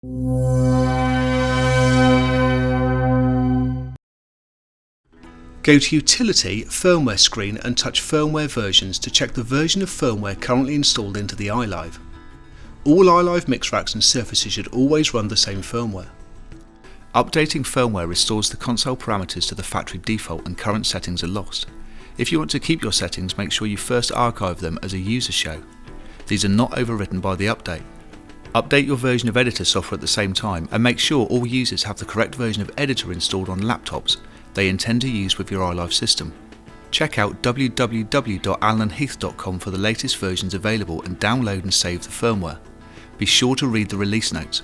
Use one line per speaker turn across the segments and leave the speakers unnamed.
Go to Utility, Firmware screen and touch Firmware versions to check the version of firmware currently installed into the iLive. All iLive mix racks and surfaces should always run the same firmware. Updating firmware restores the console parameters to the factory default and current settings are lost. If you want to keep your settings, make sure you first archive them as a user show. These are not overwritten by the update. Update your version of editor software at the same time and make sure all users have the correct version of editor installed on laptops they intend to use with your iLive system. Check out www.alanandheath.com for the latest versions available and download and save the firmware. Be sure to read the release notes.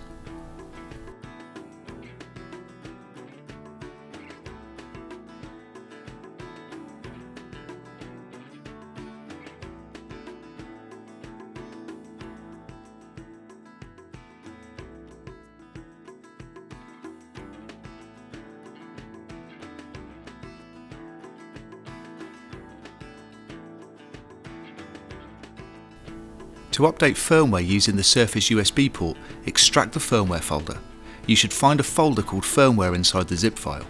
To update firmware using the Surface USB port, extract the firmware folder. You should find a folder called Firmware inside the zip file.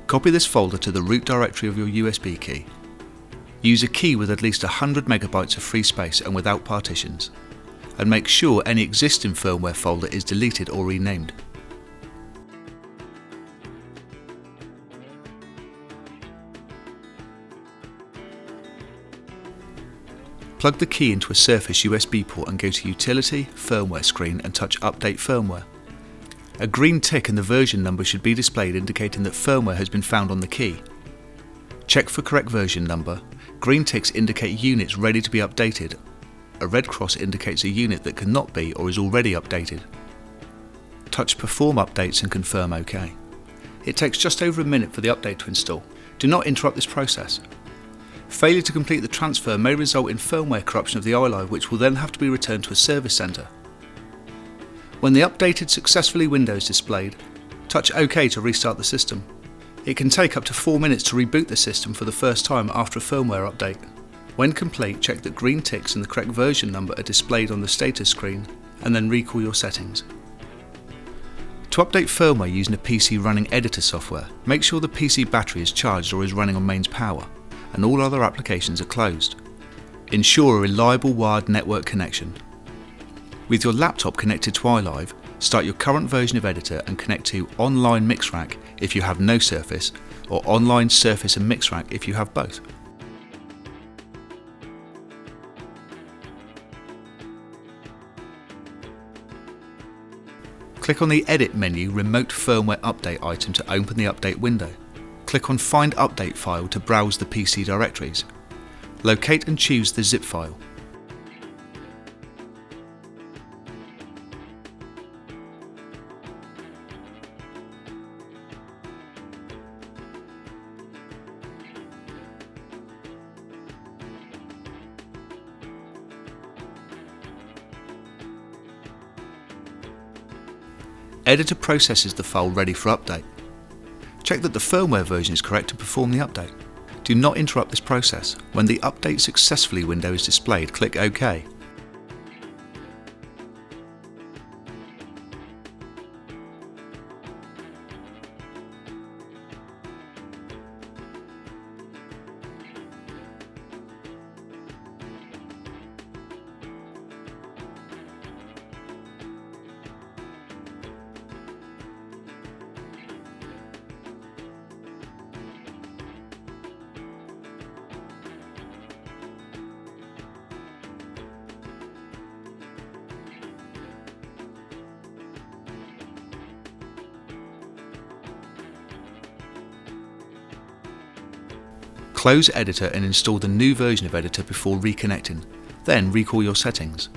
Copy this folder to the root directory of your USB key. Use a key with at least 100 MB of free space and without partitions. And make sure any existing firmware folder is deleted or renamed. Plug the key into a Surface USB port and go to Utility, Firmware screen and touch Update Firmware. A green tick and the version number should be displayed indicating that firmware has been found on the key. Check for correct version number. Green ticks indicate units ready to be updated. A red cross indicates a unit that cannot be or is already updated. Touch Perform Updates and confirm OK. It takes just over a minute for the update to install. Do not interrupt this process. Failure to complete the transfer may result in firmware corruption of the iLive, which will then have to be returned to a service centre. When the updated successfully window is displayed, touch OK to restart the system. It can take up to 4 minutes to reboot the system for the first time after a firmware update. When complete, check that green ticks and the correct version number are displayed on the status screen and then recall your settings. To update firmware using a PC running editor software, make sure the PC battery is charged or is running on mains power and all other applications are closed. Ensure a reliable wired network connection. With your laptop connected to iLive, start your current version of editor and connect to Online Mix Rack if you have no Surface, or Online Surface and Mix Rack if you have both. Click on the Edit menu Remote Firmware Update item to open the update window. Click on Find Update File to browse the PC directories. Locate and choose the zip file. Editor processes the file ready for update. Check that the firmware version is correct to perform the update. Do not interrupt this process. When the Update Successfully window is displayed, click OK. Close Editor and install the new version of Editor before reconnecting. Then recall your settings.